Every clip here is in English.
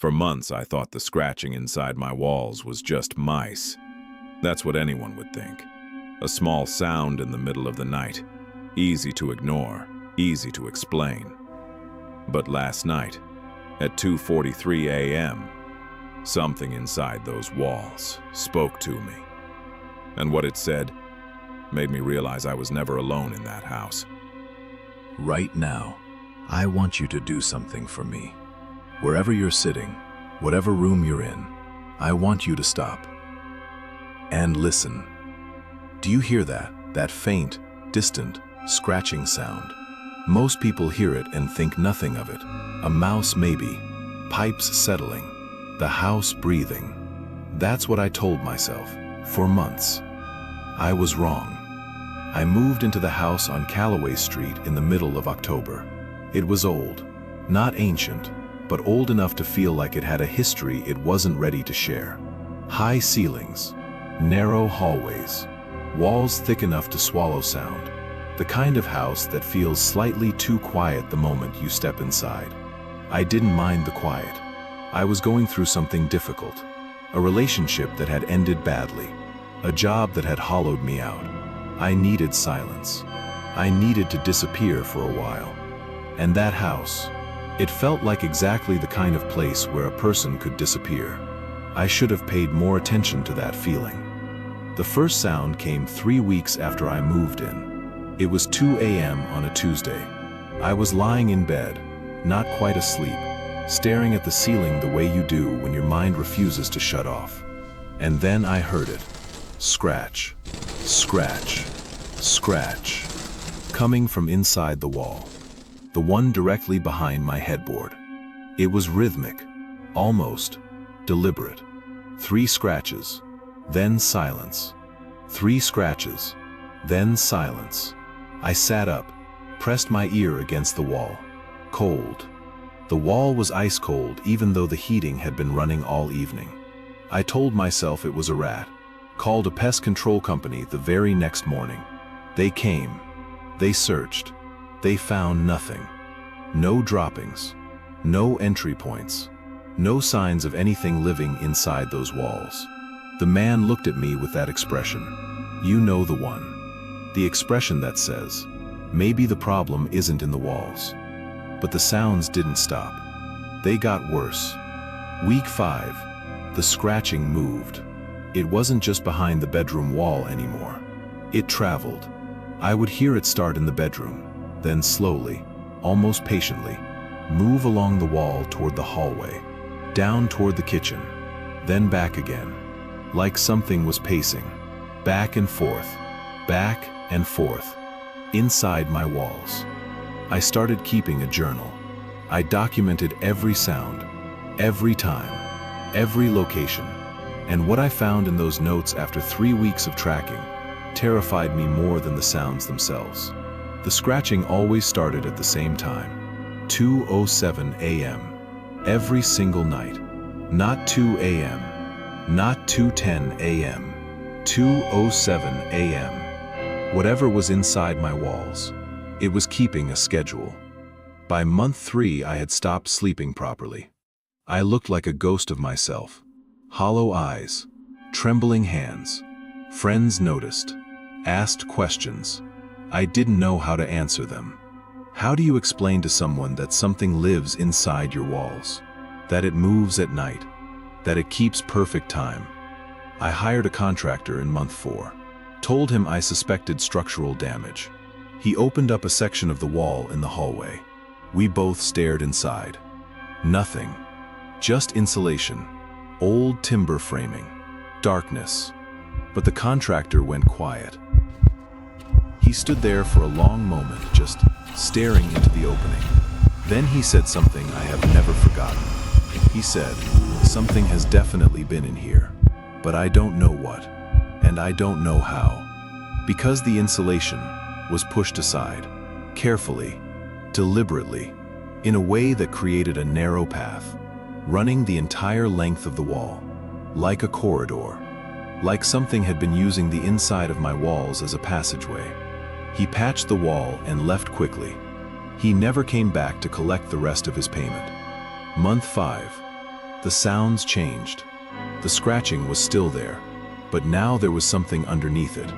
For months, I thought the scratching inside my walls was just mice. That's what anyone would think. A small sound in the middle of the night. Easy to ignore, easy to explain. But last night, at 2:43 a.m., something inside those walls spoke to me. And what it said made me realize I was never alone in that house. Right now, I want you to do something for me. Wherever you're sitting, whatever room you're in, I want you to stop. And listen. Do you hear that? That faint, distant, scratching sound? Most people hear it and think nothing of it. A mouse maybe, pipes settling, the house breathing. That's what I told myself for months. I was wrong. I moved into the house on Callaway Street in the middle of October. It was old, not ancient, but old enough to feel like it had a history it wasn't ready to share. High ceilings, narrow hallways, walls thick enough to swallow sound. The kind of house that feels slightly too quiet the moment you step inside. I didn't mind the quiet. I was going through something difficult. A relationship that had ended badly. A job that had hollowed me out. I needed silence. I needed to disappear for a while. And that house, it felt like exactly the kind of place where a person could disappear. I should have paid more attention to that feeling. The first sound came 3 weeks after I moved in. It was 2 a.m. on a Tuesday. I was lying in bed, not quite asleep, staring at the ceiling the way you do when your mind refuses to shut off. And then I heard it. Scratch, scratch, scratch, coming from inside the wall. The one directly behind my headboard. It was rhythmic, almost deliberate. 3 scratches, then silence. 3 scratches, then silence. I sat up, pressed my ear against the wall. Cold. The wall was ice cold even though the heating had been running all evening. I told myself it was a rat. Called a pest control company the very next morning. They came. They searched. They found nothing. No droppings. No entry points. No signs of anything living inside those walls. The man looked at me with that expression. You know the one. The expression that says, maybe the problem isn't in the walls. But the sounds didn't stop. They got worse. Week 5, the scratching moved. It wasn't just behind the bedroom wall anymore. It traveled. I would hear it start in the bedroom, then slowly, almost patiently, move along the wall toward the hallway, down toward the kitchen, then back again, like something was pacing, back and forth, inside my walls. I started keeping a journal. I documented every sound, every time, every location. And what I found in those notes after 3 weeks of tracking terrified me more than the sounds themselves. The scratching always started at the same time, 2:07 a.m. every single night. Not 2 a.m., not 2:10 a.m., 2:07 a.m. Whatever was inside my walls, it was keeping a schedule. By month 3, I had stopped sleeping properly. I looked like a ghost of myself. Hollow eyes, trembling hands. Friends noticed, asked questions. I didn't know how to answer them. How do you explain to someone that something lives inside your walls? That it moves at night? That it keeps perfect time? I hired a contractor in month 4. Told him I suspected structural damage. He opened up a section of the wall in the hallway. We both stared inside. Nothing. Just insulation. Old timber framing. Darkness. But the contractor went quiet. He stood there for a long moment, just staring into the opening. Then he said something I have never forgotten. He said, "Something has definitely been in here, but I don't know what, and I don't know how." Because the insulation was pushed aside, carefully, deliberately, in a way that created a narrow path, running the entire length of the wall, like a corridor, like something had been using the inside of my walls as a passageway. He patched the wall and left quickly. He never came back to collect the rest of his payment. Month 5. The sounds changed. The scratching was still there, but now there was something underneath it.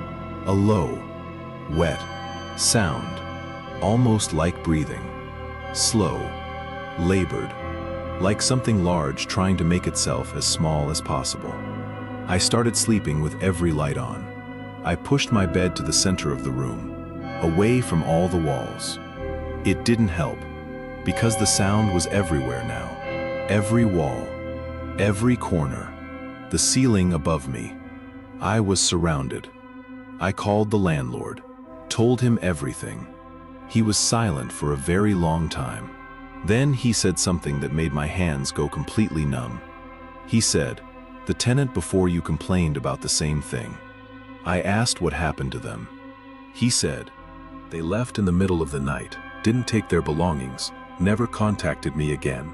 A low, wet sound, almost like breathing. Slow, labored, like something large trying to make itself as small as possible. I started sleeping with every light on. I pushed my bed to the center of the room, away from all the walls. It didn't help, because the sound was everywhere now. Every wall, every corner, the ceiling above me. I was surrounded. I called the landlord, told him everything. He was silent for a very long time. Then he said something that made my hands go completely numb. He said, "The tenant before you complained about the same thing." I asked what happened to them. He said, "They left in the middle of the night, didn't take their belongings, never contacted me again."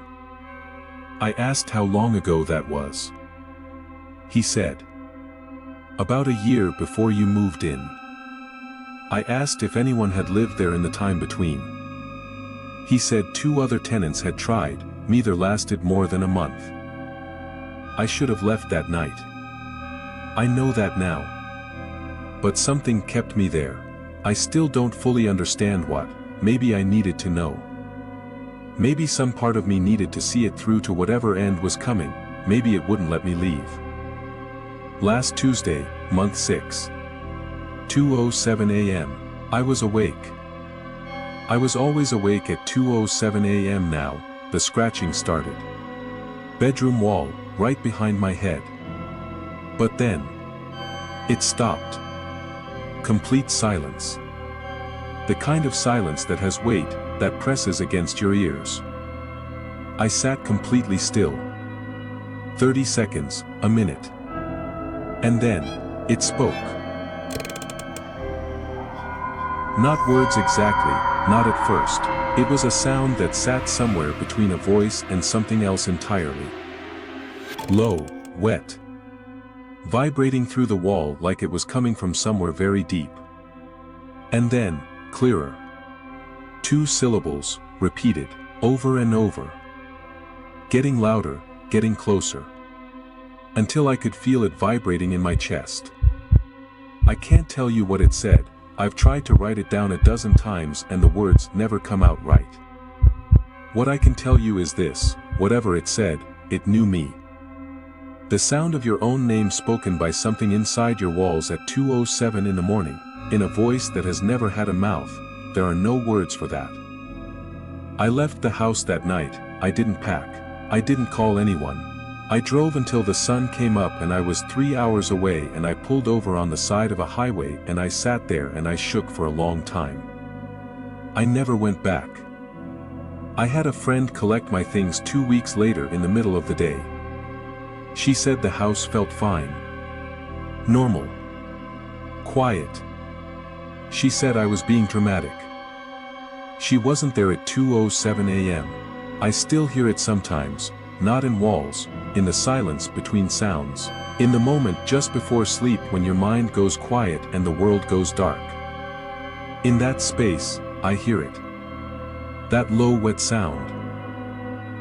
I asked how long ago that was. He said, "About a year before you moved in." I asked if anyone had lived there in the time between. He said 2 other tenants had tried, neither lasted more than a month. I should have left that night. I know that now. But something kept me there. I still don't fully understand what. Maybe I needed to know. Maybe some part of me needed to see it through to whatever end was coming. Maybe it wouldn't let me leave. Last Tuesday, month 6. 2:07 a.m. I was awake. I was always awake at 2:07 a.m. now. The scratching started. Bedroom wall, right behind my head. But then, it stopped. Complete silence. The kind of silence that has weight, that presses against your ears. I sat completely still. 30 seconds, a minute. And then, it spoke. Not words exactly, not at first. It was a sound that sat somewhere between a voice and something else entirely. Low, wet. Vibrating through the wall like it was coming from somewhere very deep. And then, clearer. 2 syllables, repeated, over and over. Getting louder, getting closer. Until I could feel it vibrating in my chest. I can't tell you what it said. I've tried to write it down a dozen times and the words never come out right. What I can tell you is this: whatever it said, it knew me. The sound of your own name spoken by something inside your walls at 2:07 in the morning, in a voice that has never had a mouth. There are no words for that. I left the house that night. I didn't pack. I didn't call anyone. I drove until the sun came up and I was 3 hours away, and I pulled over on the side of a highway and I sat there and I shook for a long time. I never went back. I had a friend collect my things 2 weeks later in the middle of the day. She said the house felt fine. Normal. Quiet. She said I was being dramatic. She wasn't there at 2:07 a.m. I still hear it sometimes, not in walls, in the silence between sounds. In the moment just before sleep when your mind goes quiet and the world goes dark. In that space, I hear it. That low wet sound.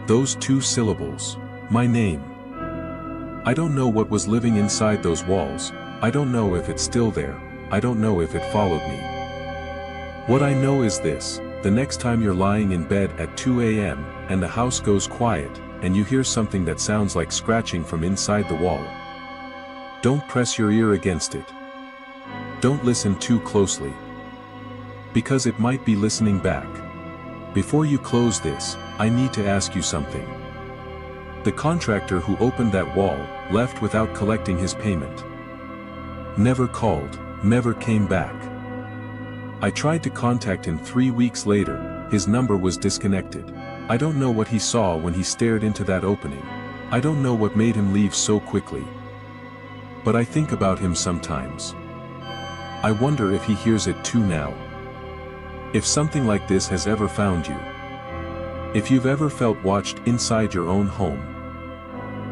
Those 2 syllables. My name. I don't know what was living inside those walls. I don't know if it's still there. I don't know if it followed me. What I know is this: the next time you're lying in bed at 2 a.m. and the house goes quiet, and you hear something that sounds like scratching from inside the wall, don't press your ear against it. Don't listen too closely. Because it might be listening back. Before you close this, I need to ask you something. The contractor who opened that wall left without collecting his payment. Never called, never came back. I tried to contact him 3 weeks later. His number was disconnected. I don't know what he saw when he stared into that opening. I don't know what made him leave so quickly. But I think about him sometimes. I wonder if he hears it too now. If something like this has ever found you. If you've ever felt watched inside your own home.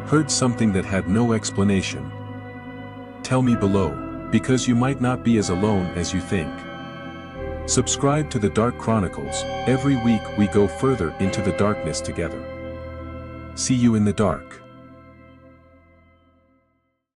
Heard something that had no explanation. Tell me below, because you might not be as alone as you think. Subscribe to the Dark Chronicles. Every week we go further into the darkness together. See you in the dark.